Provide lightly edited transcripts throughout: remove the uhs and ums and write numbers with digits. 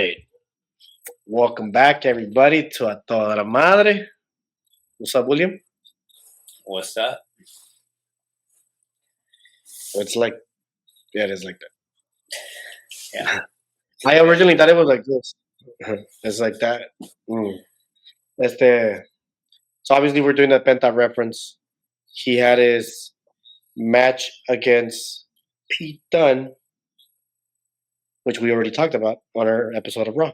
right. Welcome back, everybody, to A Toda la Madre. What's up, William? What's up? It's like, yeah, it is like that. Yeah. I originally thought it was like this. It's like that. Este, so obviously we're doing that Penta reference. He had his match against Pete Dunne, which we already talked about on our episode of Raw.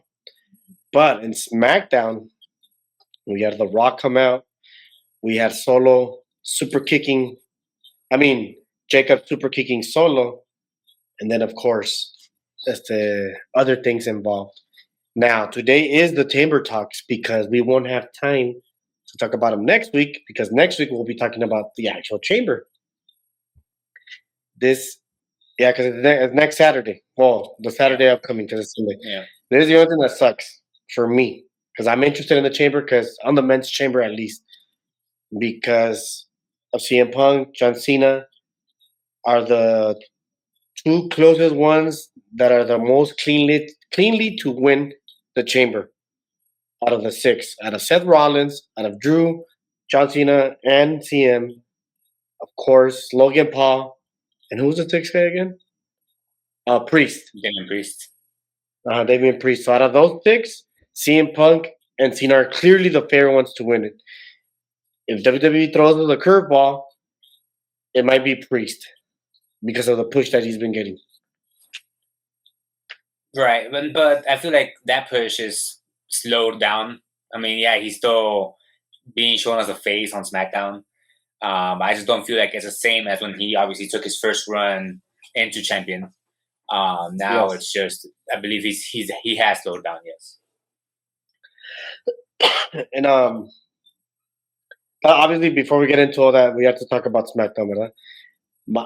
But in SmackDown, we had The Rock come out. We had Solo super kicking. Jacob super kicking Solo. And then, of course, the other things involved. Now, today is the Chamber Talks because we won't have time to talk about them next week because next week we'll be talking about the actual Chamber. Because it's next Saturday. Well, the Saturday upcoming because it's Sunday. Yeah. This is the only thing that sucks for me because I'm interested in the Chamber because on the men's Chamber at least because of CM Punk, John Cena are the two closest ones that are the most cleanly to win the Chamber out of the six. Out of Seth Rollins, out of Drew, John Cena, and CM. Of course, Logan Paul. And who's the sixth guy again? Priest. Damien Priest. Damien Priest. So out of those six, CM Punk and Cena are clearly the fair ones to win it. If WWE throws us a curveball, it might be Priest because of the push that he's been getting. Right, but I feel like that push is slowed down. He's still being shown as a face on SmackDown. I just don't feel like it's the same as when he obviously took his first run into champion. Now It's just I believe he has slowed down. Yes, and obviously before we get into all that, we have to talk about SmackDown, right?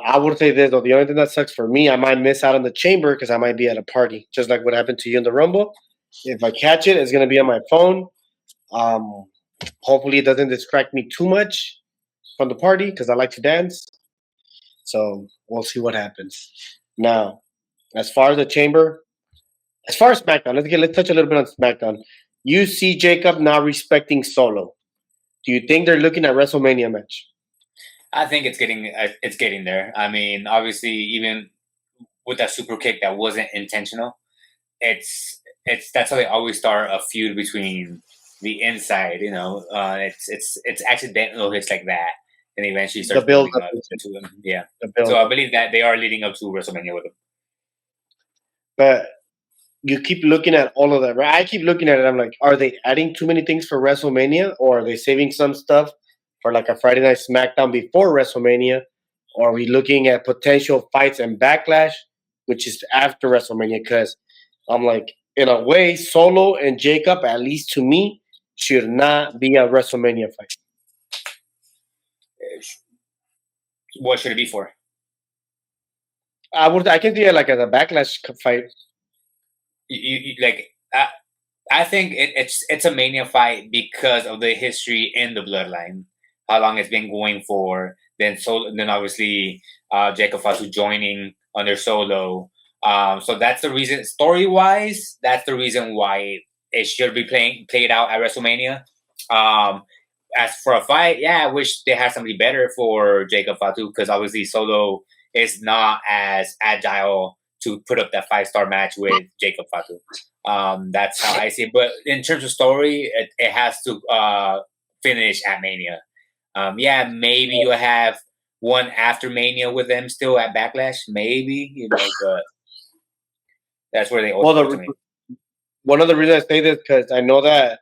I would say this though: the only thing that sucks for me, I might miss out on the Chamber because I might be at a party, just like what happened to you in the Rumble. If I catch it, it's gonna be on my phone. Hopefully, it doesn't distract me too much from the party because I like to dance. So we'll see what happens. Now, as far as the Chamber, as far as SmackDown, let's touch a little bit on SmackDown. You see Jacob not respecting Solo. Do you think they're looking at WrestleMania match? I think it's getting there. Obviously, even with that super kick that wasn't intentional, that's how they always start a feud between the inside. It's accidental hits like that, and eventually starts building up into them. Yeah. So I believe that they are leading up to WrestleMania with them. But you keep looking at all of that, right? I keep looking at it. I'm like, are they adding too many things for WrestleMania, or are they saving some stuff for like a Friday Night SmackDown before WrestleMania? Or are we looking at potential fights and Backlash, which is after WrestleMania? Because I'm like, in a way, Solo and Jacob, at least to me, should not be a WrestleMania fight. What should it be for? I can see it like as a Backlash fight. I think it's a Mania fight because of the history in the bloodline, how long it's been going for. Then obviously Jacob Fatu joining under Solo. So that's the reason. Story wise, that's the reason why it should be played out at WrestleMania. As for a fight, I wish they had somebody better for Jacob Fatu because obviously Solo is not as agile to put up that 5-star match with Jacob Fatu. That's how I see it. But in terms of story, it has to finish at Mania. Maybe you'll have one after Mania with them still at Backlash. Maybe, but that's where they ultimately. One of the reasons I say this because I know that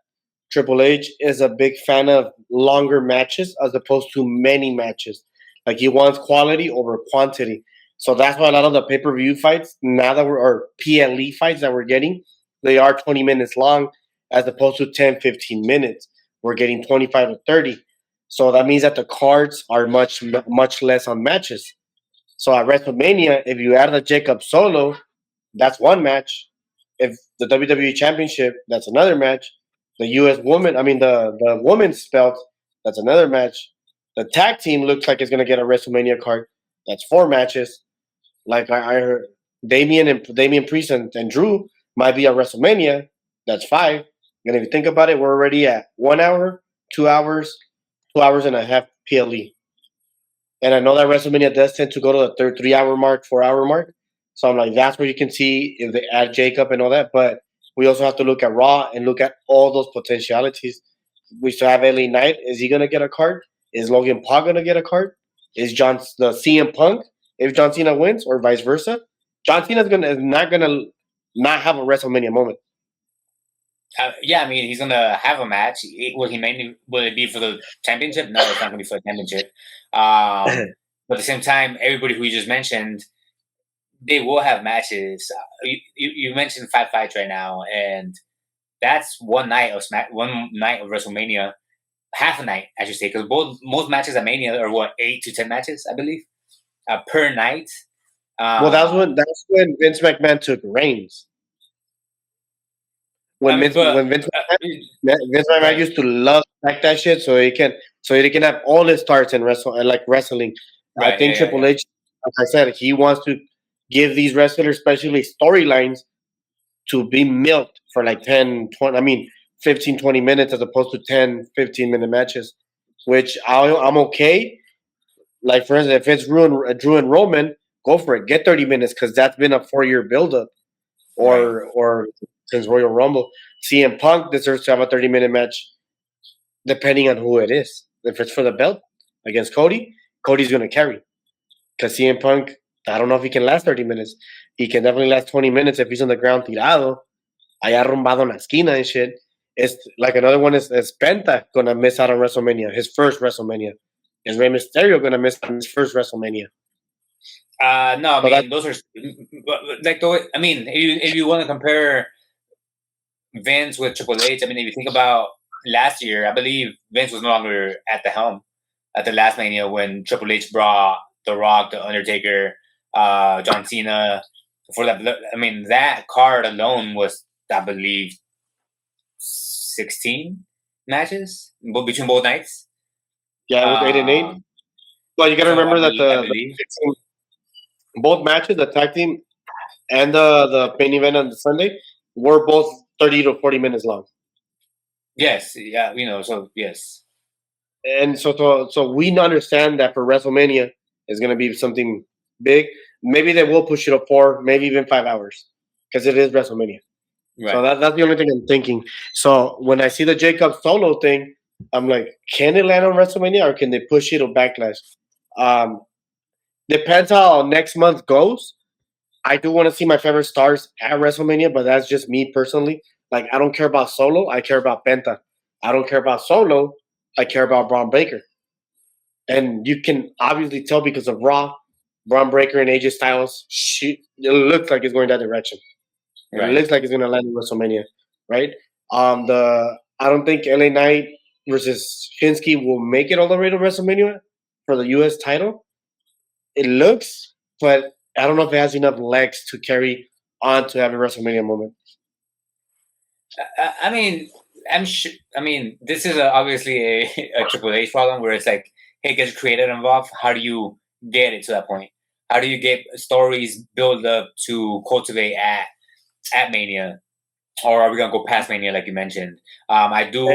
Triple H is a big fan of longer matches as opposed to many matches. Like he wants quality over quantity. So that's why a lot of the pay-per-view fights now or PLE fights that we're getting, they are 20 minutes long as opposed to 10, 15 minutes. We're getting 25 to 30. So that means that the cards are much, much less on matches. So at WrestleMania, if you add the Jacob Solo, that's one match. If the WWE Championship, that's another match. The the women's belt, that's another match. The tag team looks like it's going to get a WrestleMania card. That's 4 matches. Like I heard Damien Priest and Drew, might be at WrestleMania. That's 5. And if you think about it, we're already at 1 hour, 2 hours, 2 hours and a half PLE. And I know that WrestleMania does tend to go to the 3 hour mark, 4 hour mark. So I'm like, that's where you can see if they add Jacob and all that. But we also have to look at Raw and look at all those potentialities. We still have LA Knight. Is he gonna get a card? Is Logan Paul gonna get a card? Is the CM Punk if John Cena wins, or vice versa? John Cena is not gonna not have a WrestleMania moment. Yeah, I mean, he's gonna have a match. Will it be for the championship? No, it's not gonna be for the championship. But at the same time, everybody who you just mentioned, they will have matches. You mentioned 5 fights right now, and that's one night of WrestleMania, half a night, I should say, because most matches at Mania are 8 to 10 matches, I believe, per night. Well, that's when Vince McMahon took reigns. When Vince McMahon right. used to love like that shit, so he can have all his starts in wrestling. I Right, think Triple H, like I said, he wants to give these wrestlers, especially storylines, to be milked for like 10, 20, I mean, 15, 20 minutes as opposed to 10, 15-minute matches, which I'm okay. Like, for instance, if it's Drew and Roman, go for it. Get 30 minutes because that's been a 4-year buildup. Or since Royal Rumble. CM Punk deserves to have a 30-minute match depending on who it is. If it's for the belt against Cody, Cody's going to carry. Because CM Punk, I don't know if he can last 30 minutes. He can definitely last 20 minutes if he's on the ground tirado, allá arrumbado en la esquina and shit. It's like another one is Penta going to miss out on WrestleMania, his first WrestleMania. Is Rey Mysterio going to miss on his first WrestleMania? No, I mean, those are like the. I mean, if you want to compare Vince with Triple H, I mean, if you think about last year, I believe Vince was no longer at the helm at the last Mania when Triple H brought The Rock, The Undertaker, John Cena for that. I mean, that card alone was, I believe, 16 matches between both nights. Yeah, it was 8 and 8. Well, you got to remember that both matches, the tag team and the main event on the Sunday, were both 30 to 40 minutes long. Yes, yeah, so yes. And so we understand that for WrestleMania is going to be something big. Maybe they will push it to 4, maybe even 5 hours because it is WrestleMania. Right. So that's the only thing I'm thinking. So when I see the Jacob Solo thing, I'm like, can it land on WrestleMania or can they push it or Backlash? Depends how next month goes. I do want to see my favorite stars at WrestleMania, but that's just me personally. Like, I don't care about Solo. I care about Penta. I don't care about Solo. I care about Braun Breaker. And you can obviously tell because of Raw, Braun Breaker and AJ Styles, it looks like it's going that direction. Right. It looks like it's going to land in WrestleMania, right? I don't think LA Knight versus Shinsuke will make it all the way to WrestleMania for the U.S. title. It looks, but I don't know if it has enough legs to carry on to have a WrestleMania moment. I mean, I'm sure. I mean, this is obviously a Triple H problem where it's like, hey, gets creative involved. How do you get it to that point? How do you get stories built up to cultivate at Mania, or are we gonna go past Mania like you mentioned? I do.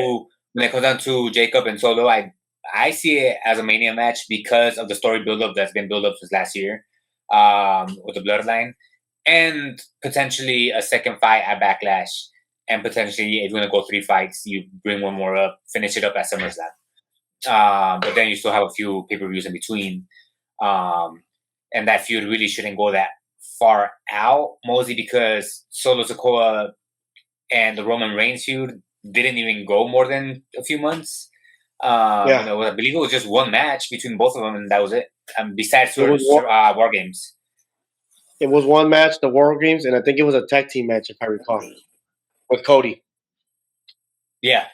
When it comes down to Jacob and Solo, I see it as a Mania match because of the story build-up that's been built up since last year with the Bloodline, and potentially a second fight at Backlash, and potentially if you're going to go 3 fights, you bring one more up, finish it up at SummerSlam. But then you still have a few pay-per-views in between, and that feud really shouldn't go that far out, mostly because Solo Sikoa and the Roman Reigns feud didn't even go more than a few months. I believe it was just one match between both of them, and that was it. Besides War Games. It was one match, the War Games, and I think it was a tag team match, if I recall, with Cody. Yeah.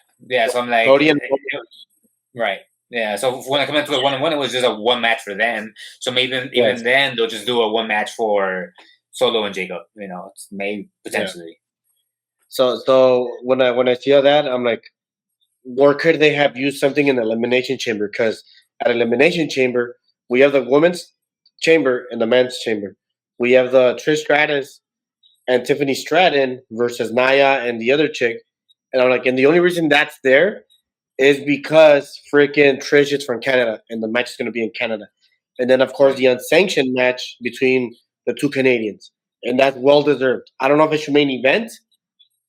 So I'm like, Cody and right. Yeah. So when I come into a 1-on-1, it was just a one match for them. So maybe even then they'll just do a one match for Solo and Jacob. Maybe potentially. Yeah. So when I see all that, I'm like, or could they have used something in the Elimination Chamber? Because at Elimination Chamber, we have the women's chamber and the men's chamber. We have the Trish Stratus and Tiffany Stratton versus Naya and the other chick. And I'm like, and the only reason that's there is because freaking Trish is from Canada, and the match is going to be in Canada. And then, of course, Right. the unsanctioned match between the two Canadians, and that's well deserved. I don't know if it should main event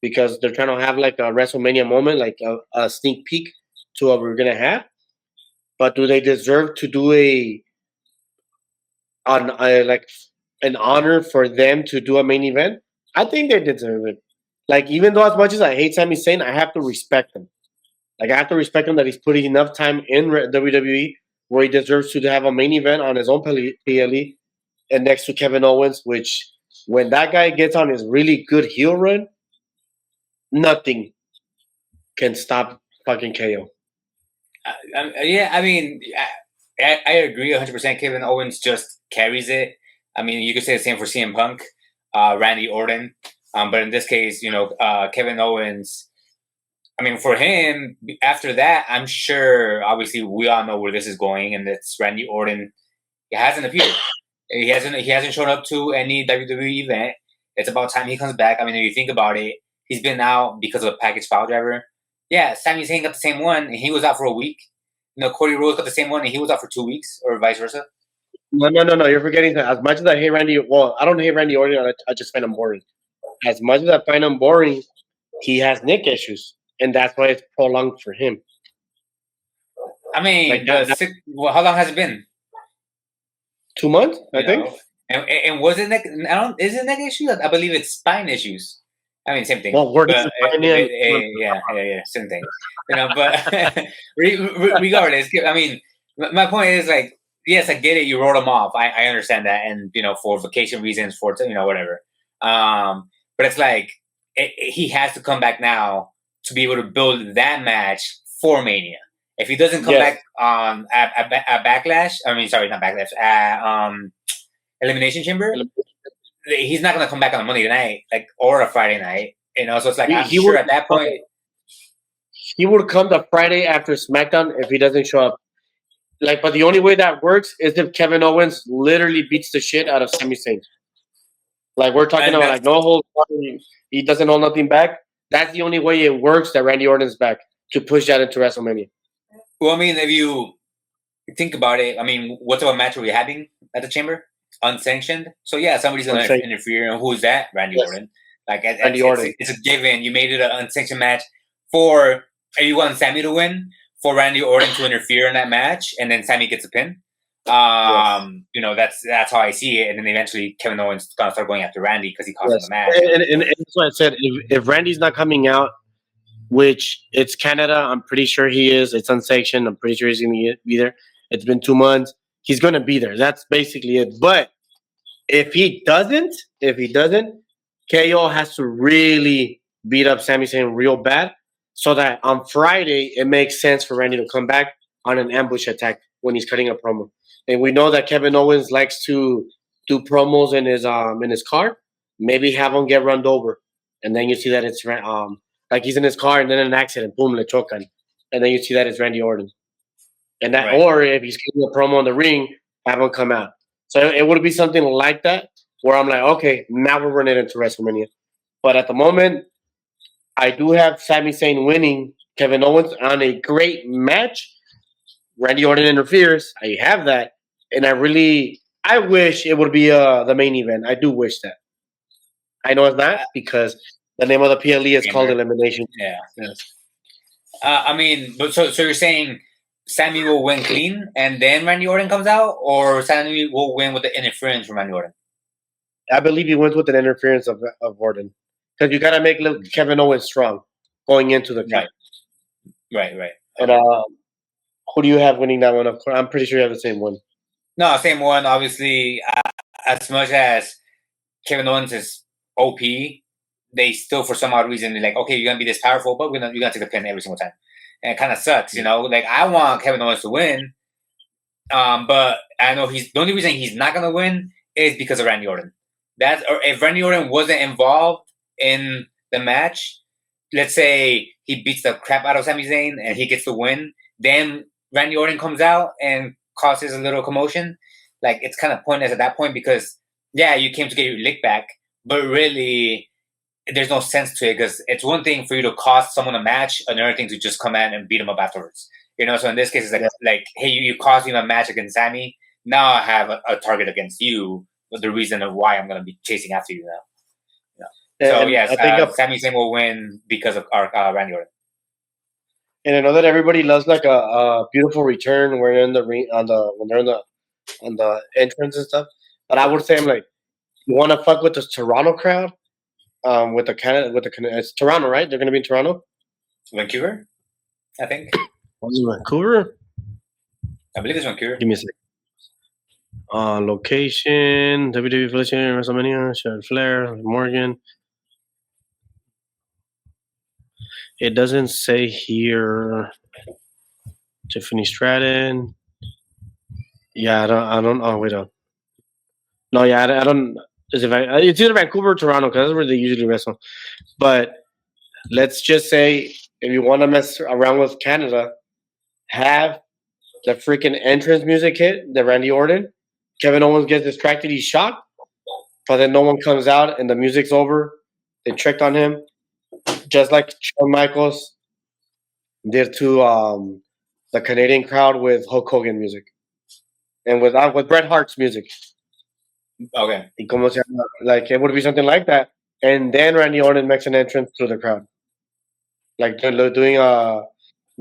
because they're trying to have like a WrestleMania moment, like a sneak peek to what we're gonna have. But do they deserve to do like an honor for them to do a main event? I think they deserve it. Like even though as much as I hate Sami Zayn, I have to respect him. Like I have to respect him that he's putting enough time in WWE where he deserves to have a main event on his own PLE and next to Kevin Owens, which when that guy gets on his really good heel run, nothing can stop fucking KO. Yeah, I mean, I agree 100%. Kevin Owens just carries it. I mean, you could say the same for CM Punk, Randy Orton. But in this case, Kevin Owens, I mean, for him, after that, I'm sure, obviously, we all know where this is going, and it's Randy Orton. He hasn't appeared. He hasn't shown up to any WWE event. It's about time he comes back. I mean, if you think about it, he's been out because of a package file driver. Yeah, Sami Zayn got the same one, and he was out for a week. Cody Rhodes got the same one, and he was out for 2 weeks, or vice versa. No. You're forgetting that. As much as I hate Randy, well, I don't hate Randy Orton. I just find him boring. As much as I find him boring, he has neck issues, and that's why it's prolonged for him. I mean, well, how long has it been? 2 months, I think. And was it neck? Is it neck issues? I believe it's spine issues. I mean, same thing. Well, where does yeah, same thing. But regardless, I mean, my point is like, yes, I get it. You wrote him off. I understand that, and for vacation reasons, for whatever. But it's like he has to come back now to be able to build that match for Mania. If he doesn't come back on at Backlash, I mean, sorry, not Backlash, at Elimination Chamber, he's not going to come back on a Monday night, or a Friday night. So it's like I'm sure at that point he would come the Friday after SmackDown if he doesn't show up. But the only way that works is if Kevin Owens literally beats the shit out of Sami Zayn. Like we're talking about, like no hold, he doesn't hold nothing back. That's the only way it works that Randy Orton's back to push that into WrestleMania. Well, I mean, if you think about it, I mean, what type of match are we having at the Chamber? Unsanctioned. So yeah, somebody's going to interfere. And who's that? Randy Orton. Randy Orton. It's a given. You made it an unsanctioned match for. You want Sami to win, for Randy Orton to interfere in that match, and then Sami gets a pin. That's how I see it. And then eventually Kevin Owens is gonna start going after Randy because he cost him the match. And that's what I said. If Randy's not coming out, which it's Canada, I'm pretty sure he is. It's unsanctioned. I'm pretty sure he's gonna be there. It's been 2 months. He's gonna be there. That's basically it. But if he doesn't, KO has to really beat up Sami Zayn real bad, so that on Friday it makes sense for Randy to come back on an ambush attack when he's cutting a promo. And we know that Kevin Owens likes to do promos in his car. Maybe have him get run over, and then you see that it's like he's in his car and then an accident, boom, le chocan, and then you see that it's Randy Orton. And that, or if he's getting a promo in the ring, have him come out. So it would be something like that where I'm like, okay, now we're running into WrestleMania. But at the moment, I do have Sami Zayn winning Kevin Owens on a great match. Randy Orton interferes. I have that. And I wish it would be the main event. I do wish that. I know it's not because the name of the PLE is called Elimination. Yeah. Yes. I mean, but so you're saying Sami will win clean and then Randy Orton comes out, or Sami will win with the interference from Randy Orton? I believe he wins with an interference of Orton. Because you got to make Kevin Owens strong going into the fight. Right. And who do you have winning that one? Of course, I'm pretty sure you have the same one. No, same one. Obviously, as much as Kevin Owens is OP, they still, for some odd reason, they're like, okay, you're going to be this powerful, but you're going to take the pin every single time. And it kind of sucks, Like, I want Kevin Owens to win, but I know the only reason he's not going to win is because of Randy Orton. If Randy Orton wasn't involved in the match, let's say he beats the crap out of Sami Zayn and he gets the win, then Randy Orton comes out and causes a little commotion. Like, it's kind of pointless at that point because, yeah, you came to get your lick back, but really, there's no sense to it because it's one thing for you to cost someone a match, another thing to just come in and beat them up afterwards. So in this case, it's Yeah. like hey, you cost me a match against Sammy. Now I have a target against you. The reason of why I'm going to be chasing after you now. So And yes, I think Sami Zayn will win because of our Randy Orton. and I know that everybody loves like a beautiful return when they're in the ring when they're in the on the entrance and stuff. But I would say I'm like, you want to fuck with the Toronto crowd, with the Canada, it's Toronto, right? They're gonna be in Toronto. Vancouver, I think. Vancouver. I believe it's Vancouver. Give me a second. Location: WWE Evolution, WrestleMania, Charlotte Flair, Morgan. It doesn't say here. Tiffany Stratton. Yeah, I don't. Oh wait, no, yeah, I don't. It's either Vancouver or Toronto because that's where they usually wrestle. But let's just say if you want to mess around with Canada, have the freaking entrance music hit, the Randy Orton. Kevin Owens gets distracted, he's shocked, but then no one comes out and the music's over. They tricked on him, just like Shawn Michaels did to the Canadian crowd with Hulk Hogan music and with Bret Hart's music. Okay. Like it would be something like that, and then Randy Orton makes an entrance to the crowd, like they're doing the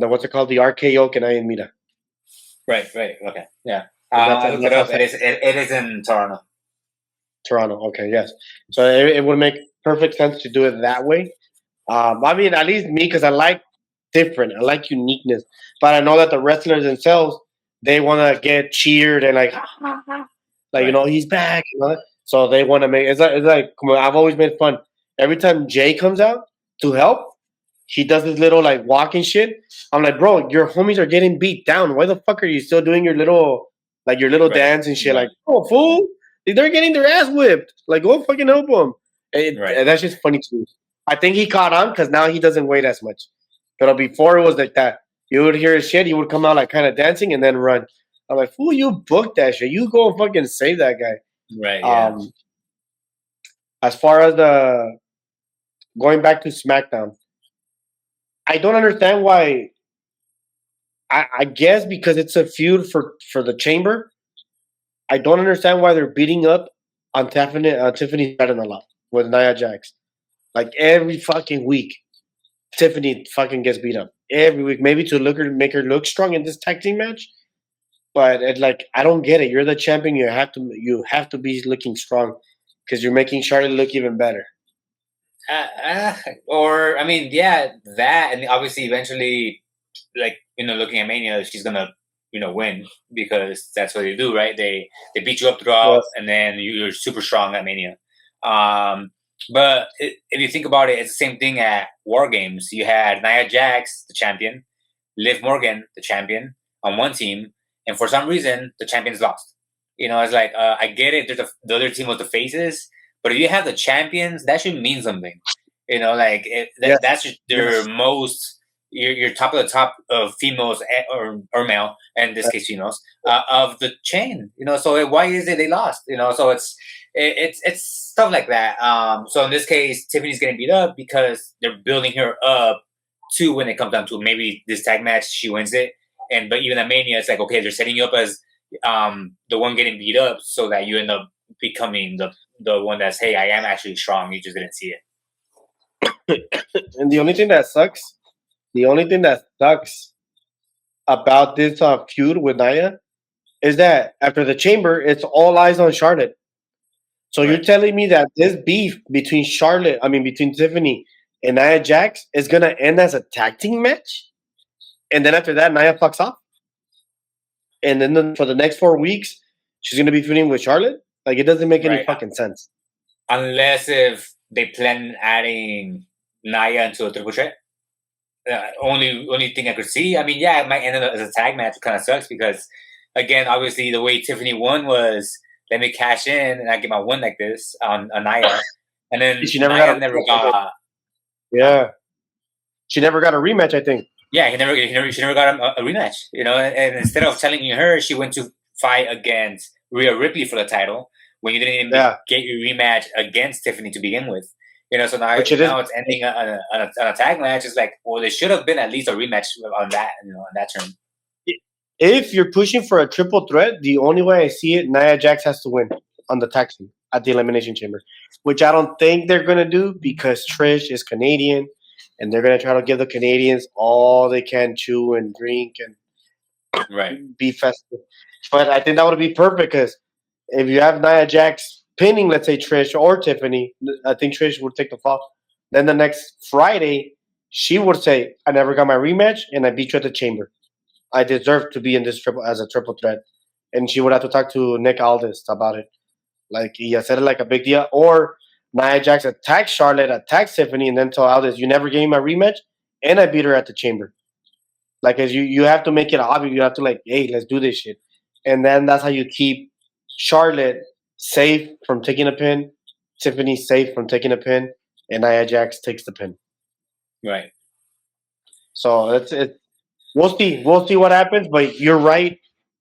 what's it called, the RKO Canadian Mira. Right. Okay. Yeah. That's, I looked it up. It is in Toronto. Toronto. Okay, yes. So it would make perfect sense to do it that way. I mean, at least me, because I like different. I like uniqueness. But I know that the wrestlers themselves, they want to get cheered and like, Right. he's back. So they want to make it's like I've always made fun. Every time Jay comes out to help, he does this little like walking shit. I'm like, bro, your homies are getting beat down. Why the fuck are you still doing your little Right. dance and shit? Right. Like, oh fool, they're getting their ass whipped. Like, go fucking help them. Right. That's just funny to me. I think he caught on because now he doesn't wait as much. But before it was like that. You would hear his shit, he would come out like kind of dancing and then run. I'm like, fool, you booked that shit. You go fucking save that guy. Right. Yeah. As far as the going back to SmackDown, I don't understand why. I guess because it's a feud for the Chamber. I don't understand why they're beating up on Tiffany Stratton a lot with Nia Jax. Like every fucking week, Tiffany fucking gets beat up every week. Maybe to make her look strong in this tag team match. But I don't get it. You're the champion. You have to be looking strong because you're making Charlotte look even better. Or I mean, yeah, that, and obviously, eventually, like looking at Mania, she's gonna win because that's what they do, right? They beat you up throughout, Yes. and then you're super strong at Mania. But if you think about it, it's the same thing at War Games. You had Nia Jax, the champion, Liv Morgan, the champion, on one team, and for some reason, the champions lost. It's like I get it. The other team was the faces, but if you have the champions, that should mean something. Like Yes. that's their most. You're top of the top of females or male, and in this case females, of the chain. So why is it they lost? So it's stuff like that. So in this case, Tiffany's getting beat up because they're building her up to when it comes down to maybe this tag match, she wins it. But even at Mania, it's like okay, they're setting you up as the one getting beat up, so that you end up becoming the one that's hey, I am actually strong. You just didn't see it. And the only thing that sucks about this feud with Nia is that after the Chamber, it's all eyes on Charlotte. So You're telling me that this beef between between Tiffany and Nia Jax is gonna end as a tag team match, and then after that, Nia fucks off, and then for the next 4 weeks, she's gonna be feuding with Charlotte. Like it doesn't make any fucking sense. Unless if they plan adding Nia into a triple threat. Only thing I could see. I mean, yeah, it might end up as a tag match. It kind of sucks because, again, obviously the way Tiffany won was let me cash in and I get my win like this on Nia, and then she never got. Yeah, she never got a rematch. I think. Yeah, she never got a rematch. And instead of telling her, she went to fight against Rhea Ripley for the title, when you didn't even Yeah, get your rematch against Tiffany to begin with. So which it is. now it's ending on a tag match. It's like, well, there should have been at least a rematch on that, on that term. If you're pushing for a triple threat, the only way I see it, Nia Jax has to win on the tag team at the Elimination Chamber, which I don't think they're gonna do because Trish is Canadian, and they're gonna try to give the Canadians all they can chew and drink and Right. be festive. But I think that would be perfect because if you have Nia Jax pinning, let's say Trish or Tiffany, I think Trish would take the fall. Then the next Friday, she would say, "I never got my rematch, and I beat you at the Chamber. I deserve to be in this triple as a triple threat." And she would have to talk to Nick Aldis about it. Like he said it like a big deal. Or Nia Jax attacks Charlotte, attacks Tiffany, and then tell Aldis, "You never gave me my rematch, and I beat her at the Chamber." Like as you have to make it obvious. You have to like, "Hey, let's do this shit." And then that's how you keep Charlotte safe from taking a pin, Tiffany safe from taking a pin, and Nia Jax takes the pin. Right. So it's it. We'll see. We'll see what happens. But you're right,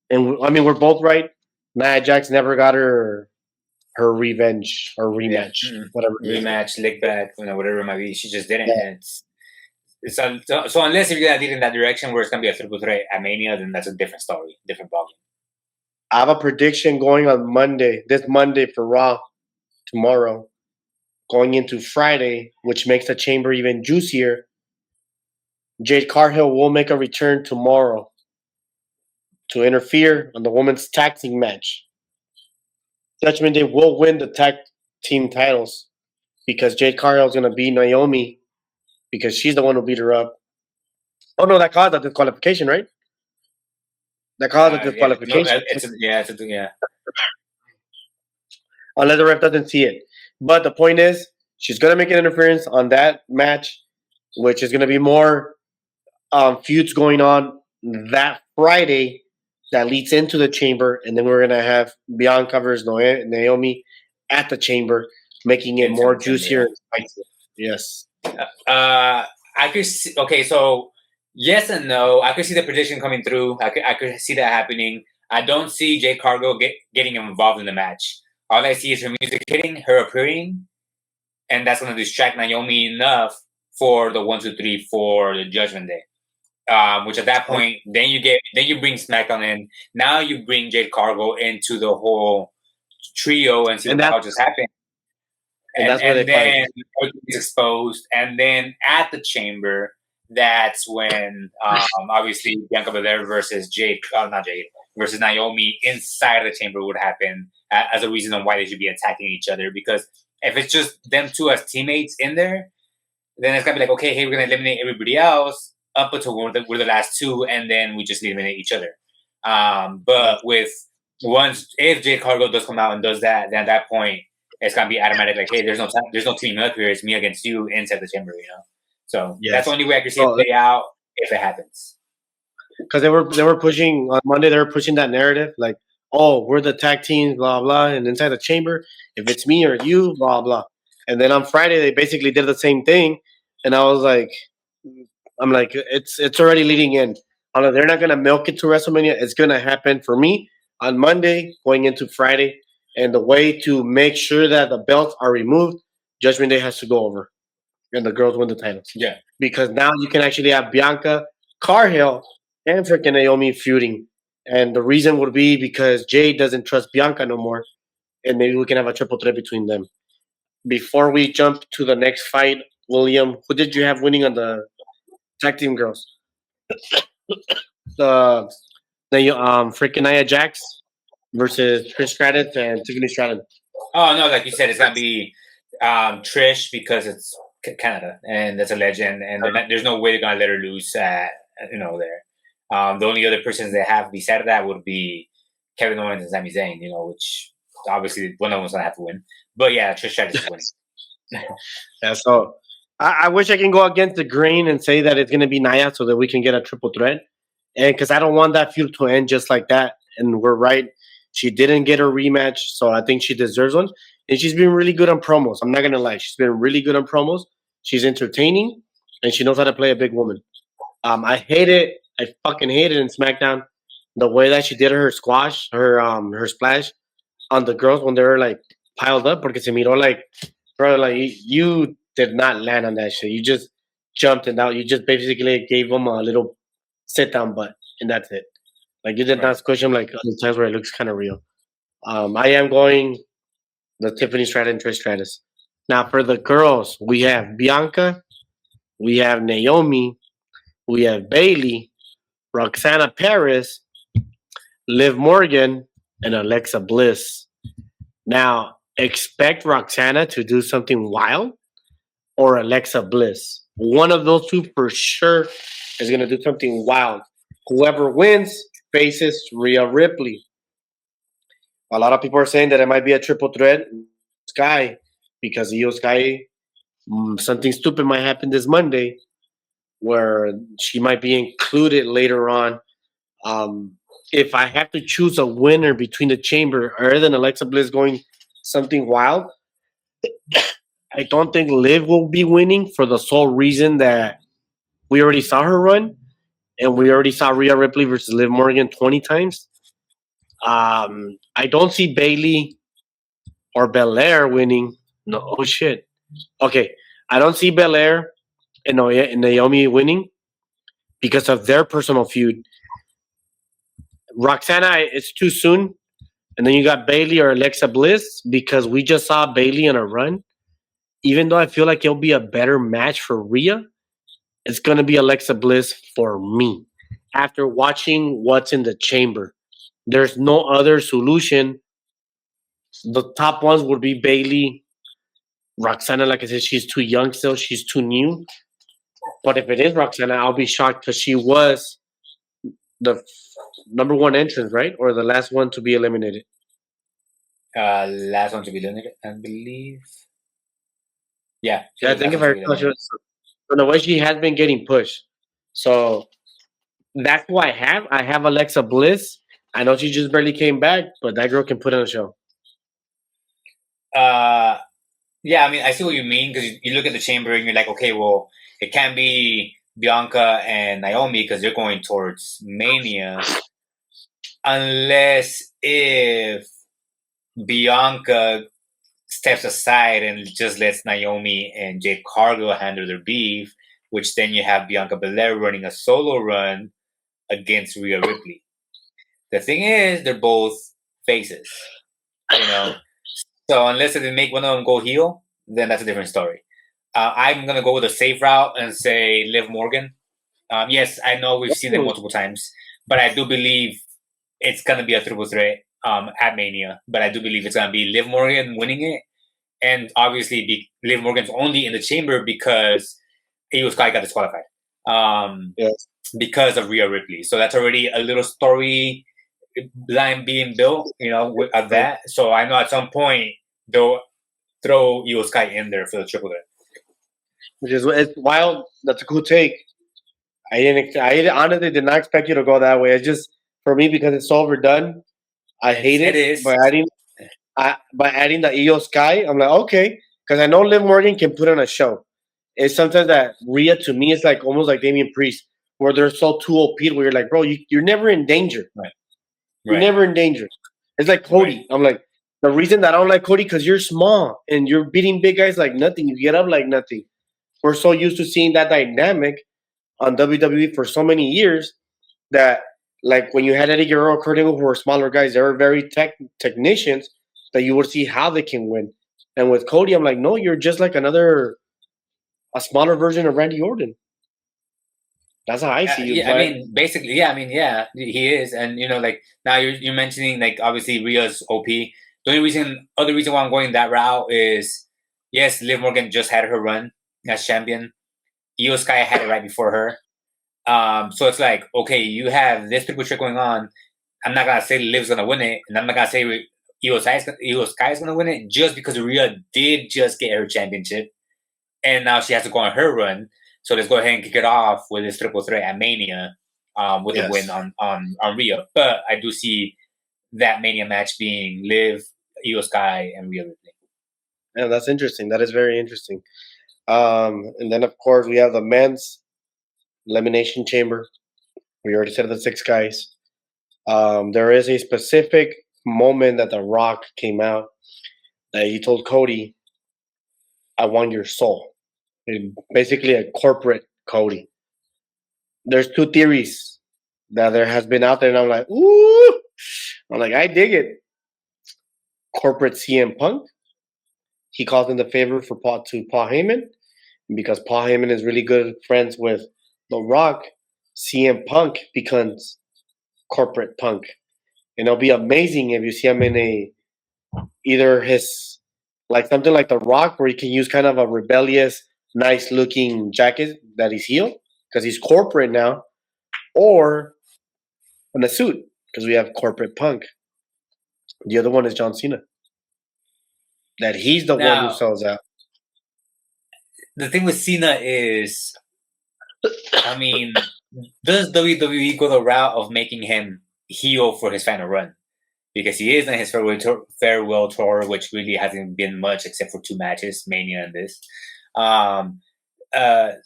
and I mean we're both right. Nia Jax never got her revenge or Yeah. rematch, whatever it is. Rematch, lick back, whatever it might be. She just didn't. Yeah. And so unless if you're gonna lead in that direction where it's gonna be a triple threat at Mania, then that's a different story, different ballgame. I have a prediction going on Monday, this Monday for Raw, tomorrow, going into Friday, which makes the chamber even juicier. Jade Cargill will make a return tomorrow to interfere on the women's tag team match. Judgment Day will win the tag team titles because Jade Cargill is going to beat Naomi because she's the one who beat her up. Oh no, that caused a disqualification, right? That caused a Yeah, disqualification. yeah. Unless the ref doesn't see it. But the point is, she's going to make an interference on that match, which is going to be more feuds going on that Friday that leads into the chamber, and then we're gonna have Bianca versus Naomi at the chamber, making it more juicier. Yeah. Yes. I could see, okay, so yes and no. I could see the prediction coming through. I could see that happening. I don't see Jade Cargill getting involved in the match. All I see is her music hitting, her appearing, and that's going to distract Naomi enough for the 1, 2, 3 for the Judgment Day. Which at that point, then you bring SmackDown in. Now you bring Jade Cargill into the whole trio and see what the hell just happened. And then everything's exposed. And then at the chamber, that's when obviously Bianca Belair versus versus Naomi inside the chamber would happen as a reason on why they should be attacking each other. Because if it's just them two as teammates in there, then it's gonna be like, okay, hey, we're gonna eliminate everybody else up until we're the last two, and then we just eliminate each other. But if Jade Cargill does come out and does that, then at that point it's gonna be automatic. Like, hey, there's no teaming up here. It's me against you inside the chamber. So that's the only way I can see it play out if it happens. Because they were pushing on Monday. They were pushing that narrative like, oh, we're the tag teams, blah blah, and inside the chamber, if it's me or you, blah blah. And then on Friday they basically did the same thing, and I was like, I'm like, it's already leading in. They're not gonna milk it to WrestleMania. It's gonna happen for me on Monday going into Friday. And the way to make sure that the belts are removed, Judgment Day has to go over, and the girls win the titles. Yeah, because now you can actually have Bianca, Cargill, and freaking Naomi feuding. And the reason would be because Jade doesn't trust Bianca no more, and maybe we can have a triple threat between them. Before we jump to the next fight, William, who did you have winning on the tag team girls? The freaking Nia Jax versus Trish Stratus and Tiffany Stratton. Oh no, like you said, it's gonna be Trish because it's Canada and that's a legend, and there's no way they're gonna let her lose. There. The only other persons they have beside of that would be Kevin Owens and Sami Zayn. Which obviously one of them's gonna have to win. But yeah, Trish Stratus is winning. Yeah, so I wish I can go against the grain and say that it's gonna be Nia so that we can get a triple threat. And because I don't want that feud to end just like that. And we're right. She didn't get a rematch, so I think she deserves one. And she's been really good on promos. I'm not going to lie. She's been really good on promos. She's entertaining, and she knows how to play a big woman. I hate it. I fucking hate it in SmackDown. The way that she did her squash, her splash. on the girls when they were like piled up, porque se miró like, bro, like you did not land on that shit. You just jumped and out. You just basically gave them a little sit down butt, and that's it. Like you did Right. not squish him like other times where it looks kind of real. I am going the Tiffany Stratton Trish Stratus. Now for the girls, we have Bianca, we have Naomi, we have Bailey, Roxana Perez, Liv Morgan, and Alexa Bliss. Now, expect Roxana to do something wild or Alexa Bliss. One of those two for sure is going to do something wild. Whoever wins faces Rhea Ripley. A lot of people are saying that it might be a triple threat Sky because Io Sky, something stupid might happen this Monday where she might be included later on. Um, if I have to choose a winner between the chamber other than Alexa Bliss going something wild, I don't think Liv will be winning for the sole reason that we already saw her run and we already saw Rhea Ripley versus Liv Morgan 20 times. I don't see Bailey or Belair winning. No, oh shit. Okay, I don't see Belair and Naomi winning because of their personal feud. Roxana, it's too soon. And then you got Bailey or Alexa Bliss because we just saw Bailey on a run. Even though I feel like it'll be a better match for Rhea, it's going to be Alexa Bliss for me. After watching what's in the chamber, there's no other solution. The top ones would be Bailey, Roxana. Like I said, she's too young still. She's too new. But if it is Roxana, I'll be shocked because she was the number one entrance, right? Or the last one to be eliminated. Last one to be eliminated, I believe. Yeah, Yeah, I think if I recall, so the way she has been getting pushed. So that's who I have. I have Alexa Bliss. I know she just barely came back, but that girl can put on a show. Yeah, I mean, I see what you mean because you look at the chamber and you're like, okay, well, it can't be Bianca and Naomi because they're going towards Mania, unless if Bianca steps aside and just lets Naomi and Jade Cargill handle their beef, which then you have Bianca Belair running a solo run against Rhea Ripley. The thing is, they're both faces, you know. So unless they make one of them go heel, then that's a different story. I'm gonna go with a safe route and say Liv Morgan. Yes, I know we've seen it multiple times, but I do believe it's gonna be a triple threat at Mania. But I do believe it's gonna be Liv Morgan winning it, and obviously Liv Morgan's only in the chamber because Io Sky got disqualified Yes. because of Rhea Ripley. So that's already a little story line being built, of that. So I know at some point they'll throw Io Sky in there for the triple threat. Which is it's wild. That's a cool take. I honestly did not expect you to go that way. It's just for me because it's so overdone. I hate it. It is. By adding the Io Sky, I'm like okay because I know Liv Morgan can put on a show. It's sometimes that Rhea to me is like almost like Damian Priest, where they're so too OP. Where you're like, bro, you're never in danger. Right. You're never in danger. It's like Cody. Right. I'm like the reason that I don't like Cody because you're small and you're beating big guys like nothing. You get up like nothing. We're so used to seeing that dynamic on WWE for so many years that like when you had Eddie Guerrero, Kurt Angle, who were smaller guys, they were very technicians that you would see how they can win. And with Cody, I'm like, no, you're just like a smaller version of Randy Orton. That's how I see you. Yeah, I mean, basically, yeah, he is, and like now you're mentioning like obviously Rhea's OP. The other reason why I'm going that route is yes, Liv Morgan just had her run as champion. Io Sky had it right before her. So it's like, okay, you have this triple threat going on. I'm not gonna say Liv's gonna win it, and I'm not gonna say Io Sky is gonna win it just because Rhea did just get her championship, and now she has to go on her run. So let's go ahead and kick it off with this triple threat at Mania with a win on Rhea. But I do see that Mania match being Liv, Io Sky, and Rhea Ripley. Yeah, that's interesting. That is very interesting. And then, of course, we have the men's Elimination Chamber. We already said the 6 guys. There is a specific moment that The Rock came out that he told Cody, "I want your soul." Basically, a corporate Cody. There's two theories that there has been out there, and I'm like, ooh, I'm like, I dig it. Corporate CM Punk. He calls in the favor for Paul Heyman, and because Paul Heyman is really good friends with The Rock, CM Punk becomes corporate Punk, and it'll be amazing if you see him in either his like something like The Rock, where he can use kind of a rebellious, nice looking jacket that he's heel because he's corporate now, or in a suit because we have corporate Punk. The other one is John Cena. That he's the one who Now, sells out. the thing with Cena is, I mean, does WWE go the route of making him heel for his final run? Because he is in his farewell tour, which really hasn't been much except for 2 matches, Mania and this. Um, does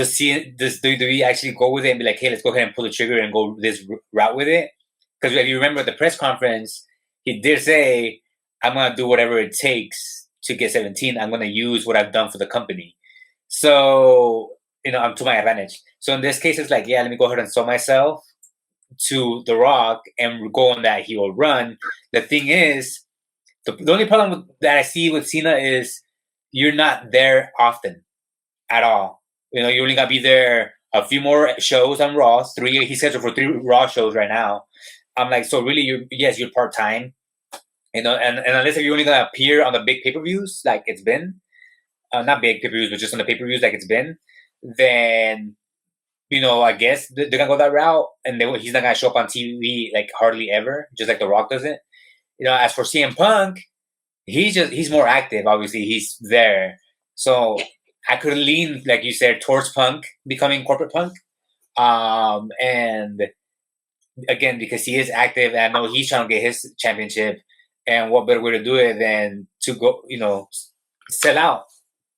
WWE actually go with it and be like, hey, let's go ahead and pull the trigger and go this route with it? Because if you remember at the press conference, he did say, I'm going to do whatever it takes to get 17. I'm going to use what I've done for the company. So, I'm to my advantage. So in this case, it's like, yeah, let me go ahead and sell myself to The Rock and go on that heel run. The thing is, the only problem that I see with Cena is you're not there often at all. You only got to be there a few more shows on Raw. 3, he's scheduled for 3 Raw shows right now. I'm like, so really, you're part time. And unless you're only gonna appear on the big pay-per-views like it's been, not big pay-per-views, but just on the pay-per-views like it's been, then I guess they're gonna go that route, and he's not gonna show up on TV like hardly ever, just like The Rock doesn't. As for CM Punk, he's more active. Obviously, he's there, so I could lean, like you said, towards Punk becoming corporate Punk, and again because he is active, and I know he's trying to get his championship. And what better way to do it than to go, sell out,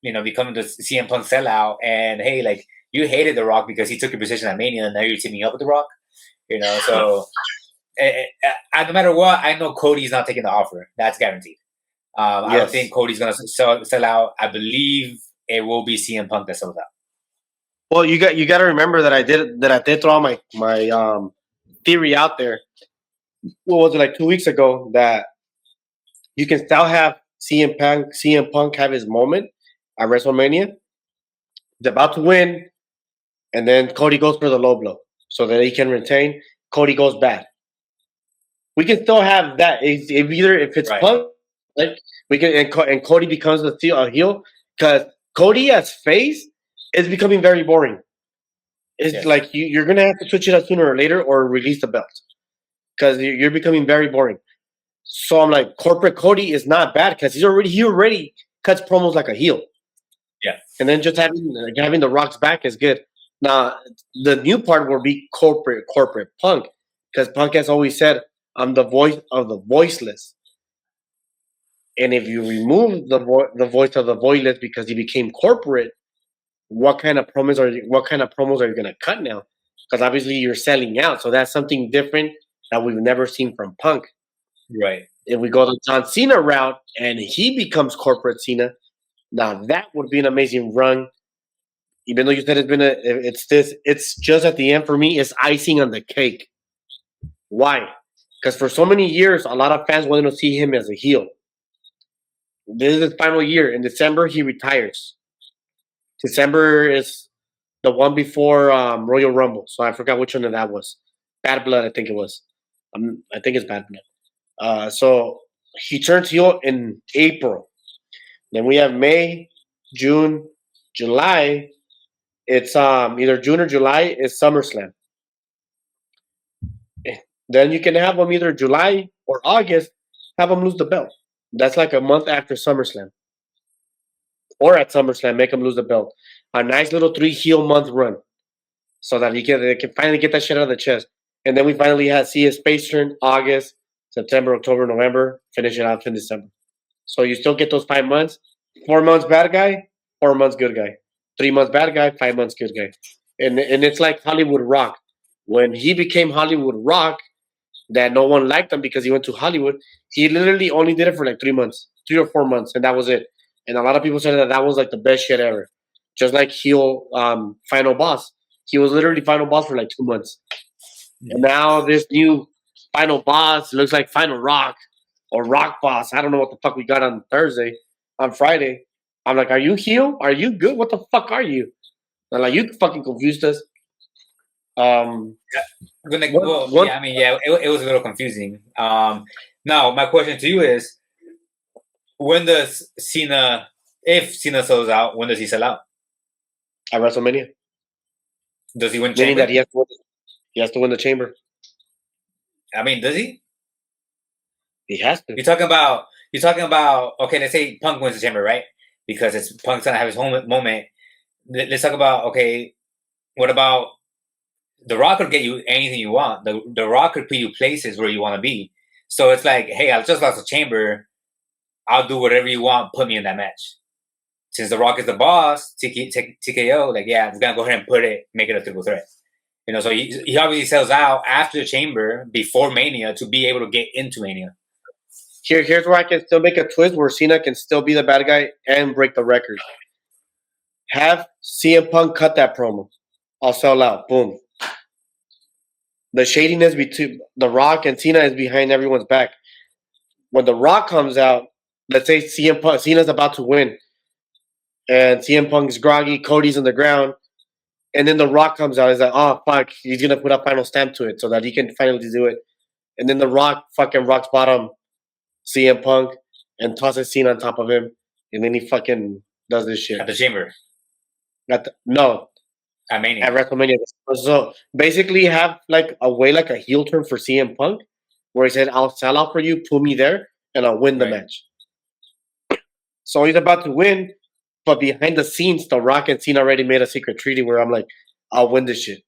become the CM Punk sellout. And hey, like, you hated The Rock because he took your position at Mania, and now you're teaming up with The Rock, So no matter what, I know Cody's not taking the offer. That's guaranteed. I don't think Cody's gonna sell out. I believe it will be CM Punk that sells out. Well, you got to remember that I did throw my theory out there. What was it, like 2 weeks ago, that you can still have CM Punk have his moment at WrestleMania. He's about to win, and then Cody goes for the low blow so that he can retain. Cody goes bad. We can still have that. If it's right. Punk, like, we can, and Cody becomes a heel, because Cody as face is becoming very boring. It's like you're gonna have to switch it out sooner or later, or release the belt, because you're becoming very boring. So I'm like, corporate Cody is not bad because he already cuts promos like a heel. Yeah, and then just having The Rock's back is good. Now the new part will be corporate Punk, because Punk has always said, I'm the voice of the voiceless. And if you remove the voice of the voiceless because he became corporate, what kind of promos are you going to cut now? Because obviously you're selling out, so that's something different that we've never seen from Punk. Right. If we go the John Cena route and he becomes corporate Cena, now that would be an amazing run. Even though you said it's just at the end for me, it's icing on the cake. Why? Because for so many years, a lot of fans wanted to see him as a heel. This is his final year. In December, he retires. December is the one before Royal Rumble, so I forgot which one that was. Bad Blood, I think it was. I think it's Bad Blood. So he turns heel in April. Then we have May, June, July. It's either June or July is SummerSlam. Then you can have him either July or August, have him lose the belt. That's like a month after SummerSlam. Or at SummerSlam, make him lose the belt. A nice little 3 heel month run, so that they can finally get that shit out of the chest. And then we finally see his face turn August, September, October, November, finish it out in December. So you still get those 5 months. 4 months bad guy, 4 months good guy. 3 months bad guy, 5 months good guy. And it's like Hollywood Rock. When he became Hollywood Rock, that no one liked him because he went to Hollywood. He literally only did it for like 3 months, 3 or 4 months, and that was it. And a lot of people said that that was like the best shit ever. Just like heel Final Boss, he was literally Final Boss for like 2 months, and now this new Final Boss looks like Final Rock or Rock Boss. I don't know what the fuck we got on Thursday, on Friday. I'm like, are you heel? Are you good? What the fuck are you? I'm like, you fucking confused us. What I mean, yeah, it was a little confusing. Now, my question to you is, when does Cena, if Cena sells out, when does he sell out? at WrestleMania? Does he win Meaning Chamber? that he has to win the Chamber. I mean, does he? He has to. You're talking about. Okay, let's say Punk wins the Chamber, right? Because it's Punk's gonna have his home moment. Let's talk about, okay, what about The Rock could get you anything you want. The Rock could put you places where you want to be. So it's like, hey, I just lost the Chamber. I'll do whatever you want. Put me in that match. Since The Rock is the boss, TKO, like, yeah, we're going to go ahead and make it a triple threat. You know, so he obviously sells out after the Chamber, before Mania, to be able to get into Mania. Here's where I can still make a twist where Cena can still be the bad guy and break the record. Have CM Punk cut that promo. I'll sell out. Boom. The shadiness between The Rock and Cena is behind everyone's back. When The Rock comes out, let's say CM Punk, Cena's about to win, and CM Punk's groggy, Cody's on the ground, and then The Rock comes out. He's like, oh fuck, he's gonna put a final stamp to it so that he can finally do it. And then The Rock fucking rocks bottom CM Punk and tosses Cena on top of him, and then he fucking does this shit At the Chamber. No, At Mania. at WrestleMania. So basically, have like a way like a heel turn for CM Punk, where he said, "I'll sell out for you, put me there, and I'll win the match." So he's about to win, but behind the scenes, The Rock and Cena already made a secret treaty where I'm like, "I'll win this shit,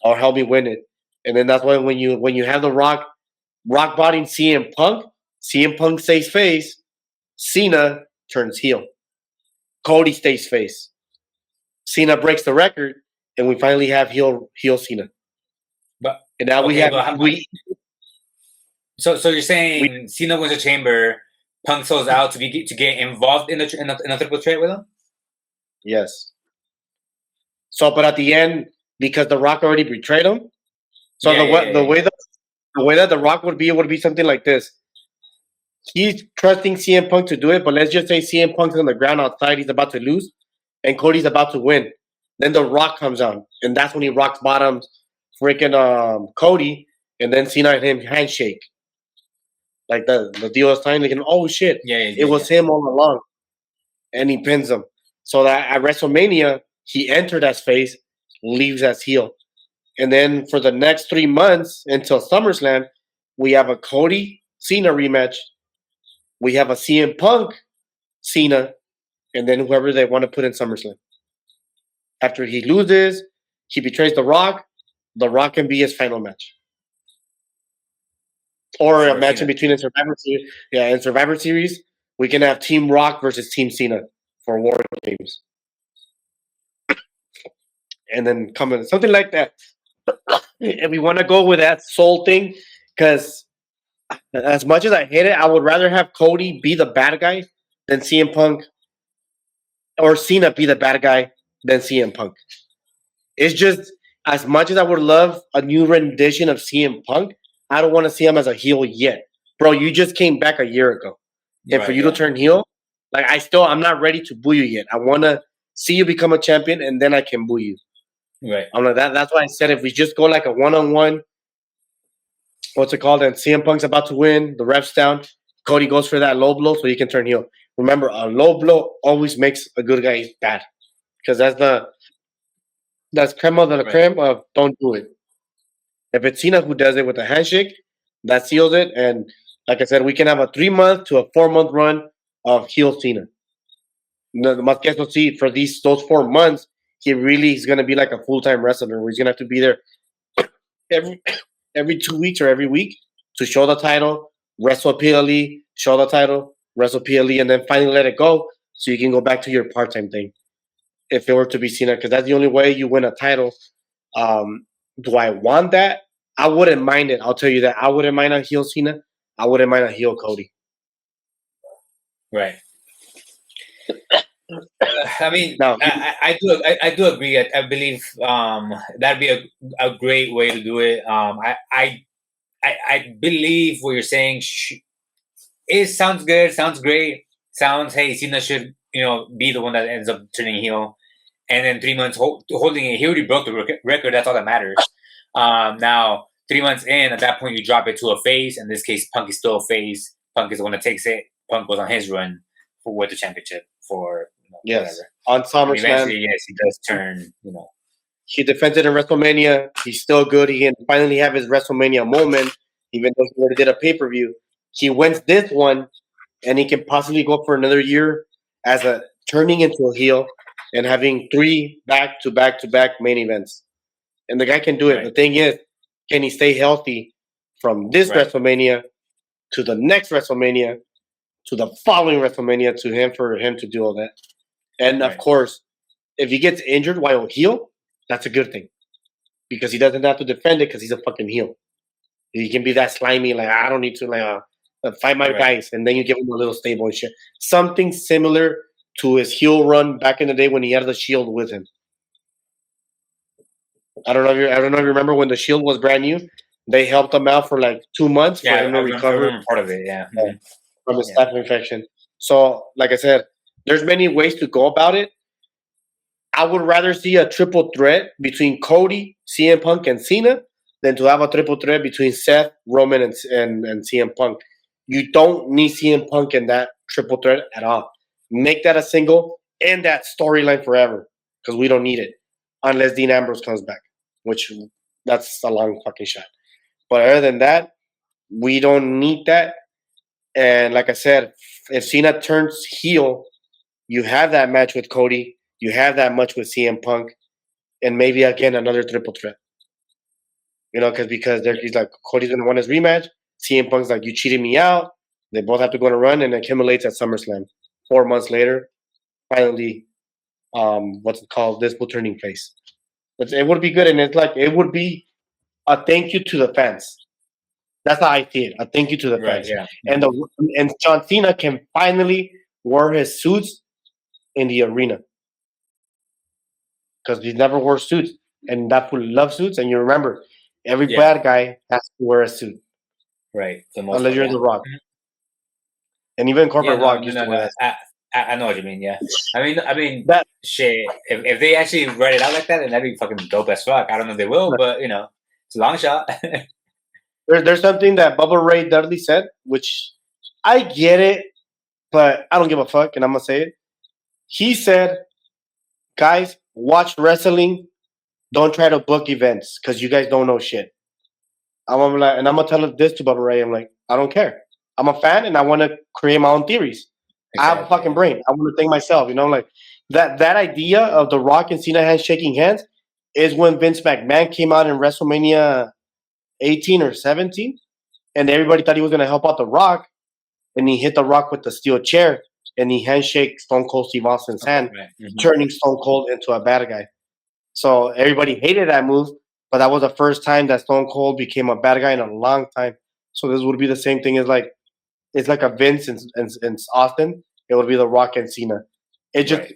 or help me win it." And then that's why when you have The Rock botting CM Punk stays face, Cena turns heel, Cody stays face, Cena breaks the record, and we finally have heel Cena. And now we have So you're saying Cena wins the Chamber, Punk sells out to get involved in a triple threat with him? Yes. So, but at the end, because The Rock already betrayed him, so the way that The Rock would be something like this. He's trusting CM Punk to do it, but let's just say CM Punk's on the ground outside, he's about to lose, and Cody's about to win. Then The Rock comes out, and that's when he rocks bottoms freaking Cody, and then Cena and him handshake. Like the deal is signed, like, oh shit, it was him all along, and he pins him. So that at WrestleMania, he entered as face, leaves as heel, and then for the next 3 months until SummerSlam, we have a Cody Cena rematch. We have a CM Punk Cena, and then whoever they want to put in SummerSlam. After he loses, he betrays The Rock. The Rock can be his final match. Or a match in between in Survivor Series. Yeah, in Survivor Series, we can have Team Rock versus Team Cena for War Games. And then come in something like that. If we want to go with that soul thing, because as much as I hate it, I would rather have Cody be the bad guy than CM Punk, or Cena be the bad guy than CM Punk. It's just, as much as I would love a new rendition of CM Punk, I don't want to see him as a heel yet. Bro, you just came back a year ago. And for you to turn heel, like, I'm not ready to boo you yet. I want to see you become a champion, and then I can boo you. Right. I'm like, that's why I said if we just go like a one-on-one, what's it called? And CM Punk's about to win, the ref's down, Cody goes for that low blow so he can turn heel. Remember, a low blow always makes a good guy bad. Because that's creme of the creme of don't do it. If it's Cena who does it with a handshake, that seals it. And like I said, we can have a 3-month to a 4-month run of heel Cena. Más que eso, see, for those 4 months, he really is going to be like a full-time wrestler where he's going to have to be there every 2 weeks or every week to show the title, wrestle PLE, show the title, wrestle PLE, and then finally let it go so you can go back to your part-time thing. If it were to be Cena, because that's the only way you win a title. Do I want that? I wouldn't mind it. I'll tell you that. I wouldn't mind a heel Cena. I wouldn't mind a heel Cody. Right. I mean, Now, I do agree. I believe that'd be a great way to do it. I believe what you're saying. It sounds good. Sounds great. Sounds, hey, Cena should be the one that ends up turning heel, and then 3 months holding it. He already broke the record. That's all that matters. Now 3 months in, at that point, you drop it to a face. In this case, Punk is still a face. Punk is the one that takes it. Punk goes on his run with the championship for yes, whatever. on And eventually, SummerSlam, yes, he does turn. he defended in WrestleMania. He's still good. He can finally have his WrestleMania moment, even though he already did a pay per view. He wins this one, and he can possibly go for another year as a turning into a heel and having 3 back to back to back main events. And the guy can do it. Right. The thing is, can he stay healthy from this Right. WrestleMania to the next WrestleMania to the following WrestleMania for him to do all that? And of Right. course, if he gets injured while heel, that's a good thing because he doesn't have to defend it because he's a fucking heel. He can be that slimy, like I don't need to fight my Right. guys, and then you give him a little stable and shit. Something similar to his heel run back in the day when he had the Shield with him. I don't know if you remember when the Shield was brand new. They helped him out for like 2 months for him to recover. I remember part of it. Yeah. Mm-hmm. From a staph infection. So, like I said, there's many ways to go about it. I would rather see a triple threat between Cody, CM Punk, and Cena than to have a triple threat between Seth, Roman, and CM Punk. You don't need CM Punk in that triple threat at all. Make that a single, end that storyline forever because we don't need it unless Dean Ambrose comes back, which that's a long fucking shot. But other than that, we don't need that. And like I said, if Cena turns heel, you have that match with Cody, you have that match with CM Punk, and maybe again another triple threat. Because he's like Cody's gonna want his rematch. CM Punk's like you cheated me out. They both have to go on a run, and it accumulates at SummerSlam. 4 months later, finally, what's it called? This will turning place. It would be good, and it's like it would be a thank you to the fans. That's how I see it. A thank you to the Right. fans. Yeah. And John Cena can finally wear his suits in the arena because he never wore suits, and that fool loves suits. And you remember, every bad guy has to wear a suit, right? The most unless part, you're yeah. The Rock, and even Corporate Rock used to wear that. I know what you mean. Yeah. I mean, That shit. If they actually write it out like that, then that'd be fucking dope as fuck. I don't know if they will, but it's a long shot. there's something that Bubba Ray Dudley said, which I get it, but I don't give a fuck, and I'm gonna say it. He said, "Guys, watch wrestling. Don't try to book events because you guys don't know shit." I'm gonna tell this to Bubba Ray. I'm like, I don't care. I'm a fan, and I want to create my own theories. I have a fucking brain. I want to think myself. Like that idea of The Rock and Cena hands shaking hands is when Vince McMahon came out in WrestleMania 18 or 17, and everybody thought he was gonna help out The Rock, and he hit The Rock with the steel chair, and he handshake Stone Cold Steve Austin's hand, turning Stone Cold into a bad guy. So everybody hated that move, but that was the first time that Stone Cold became a bad guy in a long time. So this would be the same thing as it's like a Vince and Austin. It would be The Rock and Cena. It just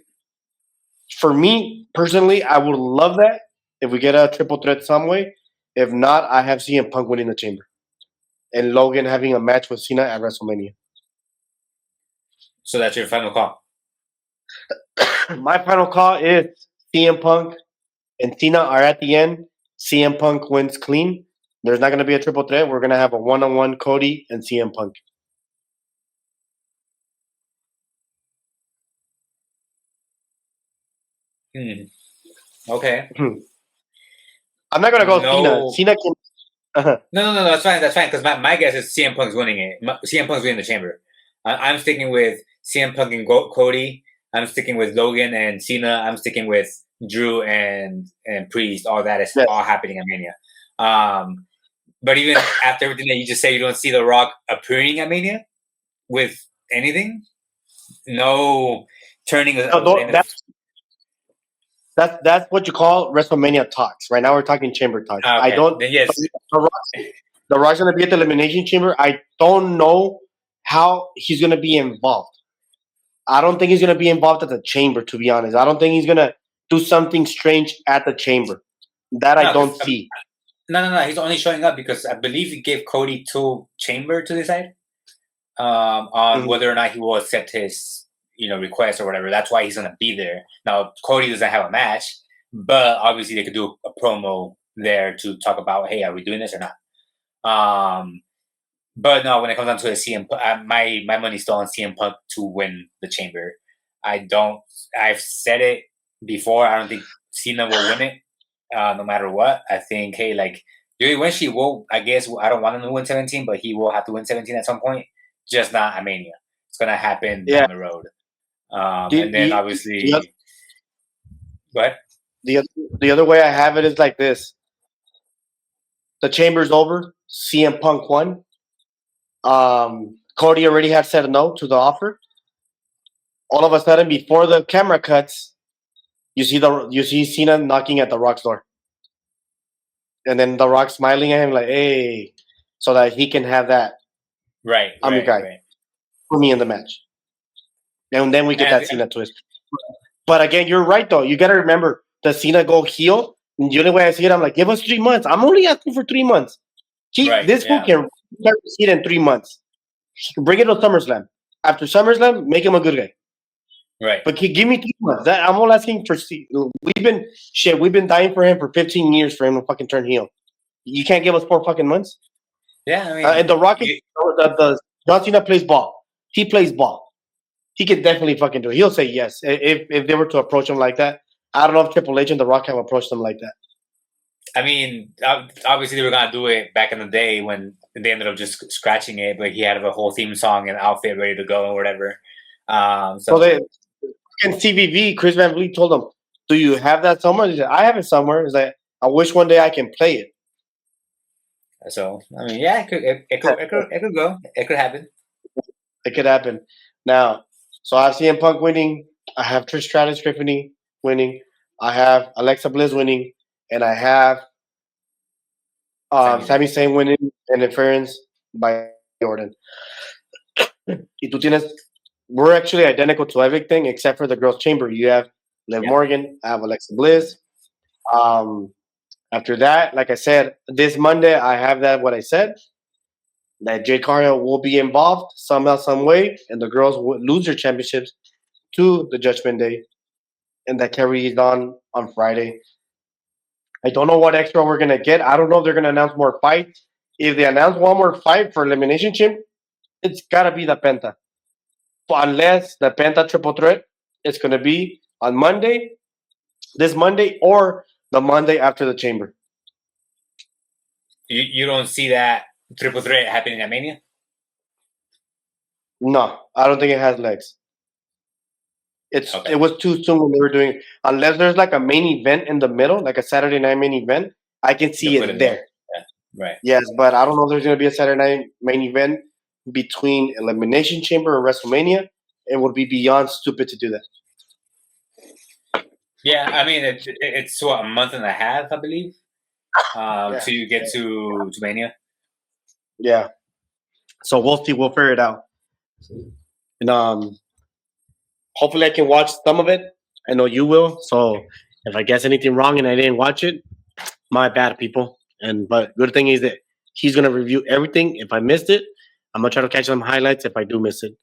for me personally, I would love that if we get a triple threat some way. If not, I have CM Punk winning the Chamber and Logan having a match with Cena at WrestleMania. So that's your final call. My final call is CM Punk and Cena are at the end. CM Punk wins clean. There's not going to be a triple threat. We're going to have a one-on-one Cody and CM Punk. Okay. I'm not going to go Cena. Cena can... No, that's fine. That's fine. Because my guess is CM Punk's winning it. CM Punk's winning the Chamber. I'm sticking with CM Punk and Cody. I'm sticking with Logan and Cena. I'm sticking with Drew and Priest. All that is all happening at Mania. But even after everything that you just said, you don't see The Rock appearing at Mania with anything. No turning. That's what you call WrestleMania talks. Right now, we're talking chamber talks. I Okay, don't. then yes, The Rock's going to be at the Elimination Chamber. I don't know how he's going to be involved. I don't think he's going to be involved at the Chamber. To be honest, I don't think he's going to do something strange at the Chamber. That I no, don't see. no. He's only showing up because I believe he gave Cody to Chamber to decide on Mhm. whether or not he will accept his request or whatever. That's why he's gonna be there. Now Cody doesn't have a match, but obviously they could do a promo there to talk about, hey, are we doing this or not? But no, when it comes down to a CM, my money's still on CM Punk to win the Chamber. I've said it before. I don't think Cena will win it, no matter what. I think, hey, like eventually will. I guess I don't want him to win 17, but he will have to win 17 at some point. Just not at Mania. It's gonna happen Yeah. down the road. And then The, obviously, what? the other way I have it is like this: the Chamber's over. CM Punk won. Cody already had said no to the offer. All of a sudden, before the camera cuts, you see Cena knocking at the Rock's door, and then the Rock smiling at him like, "Hey," so that he can have that. Right, I'm your guy. right. Put me in the match, and then we get And that Cena twist. But again, you're right though. You got to remember the Cena go heel. And the only way I see it, I'm like, give us 3 months. I'm only asking for 3 months. Right, This fool yeah. can start to see it in 3 months. Bring it to SummerSlam. After SummerSlam, make him a good guy. Right. But give me 3 months. I'm all asking for. We've been dying for him for 15 years for him to fucking turn heel. You can't give us 4 fucking months. Yeah, I mean, And the Rocket, the John Cena plays ball. He plays ball. He could definitely fucking do it. He'll say yes if they were to approach him like that. I don't know if Triple H and The Rock have approached him like that. I mean, obviously they were gonna do it back in the day when they ended up just scratching it, but he had a whole theme song and outfit ready to go or whatever. So they in CVV, Chris Van Vliet told him, "Do you have that somewhere?" He said, "I have it somewhere." He's like, "I wish one day I can play it." So I mean, yeah, it could go. It could happen. It could happen. Now, so I have CM Punk winning. I have Trish Stratus Tiffany winning. I have Alexa Bliss winning, and I have Sami Zayn winning interference by Jordan. Y tú tienes, we're actually identical to everything except for the girls' chamber. You have Liv Morgan. I have Alexa Bliss. After that, like I said, this Monday I have that what I said. That Jade Cargill will be involved somehow, some way, and the girls will lose their championships to the Judgment Day, and that carries on Friday. I don't know what extra we're gonna get. I don't know if they're gonna announce more fights. If they announce one more fight for Elimination Chamber, it's gotta be the Penta. Unless the Penta Triple Threat, it's gonna be on Monday, this Monday, or the Monday after the Chamber. You don't see that triple threat happening at Mania? No, I don't think it has legs. It was too soon when they were doing. Unless there's like a main event in the middle, like a Saturday night main event, I can see it there. Yeah, right. Yes, but I don't know if there's going to be a Saturday night main event between Elimination Chamber and WrestleMania. It would be beyond stupid to do that. Yeah, I mean it's what, a month and a half, I believe, till you get to Mania. Yeah. So we'll see. We'll figure it out. And hopefully I can watch some of it. I know you will. So if I guess anything wrong and I didn't watch it, my bad, people. But good thing is that he's gonna review everything. If I missed it, I'm gonna try to catch some highlights if I do miss it.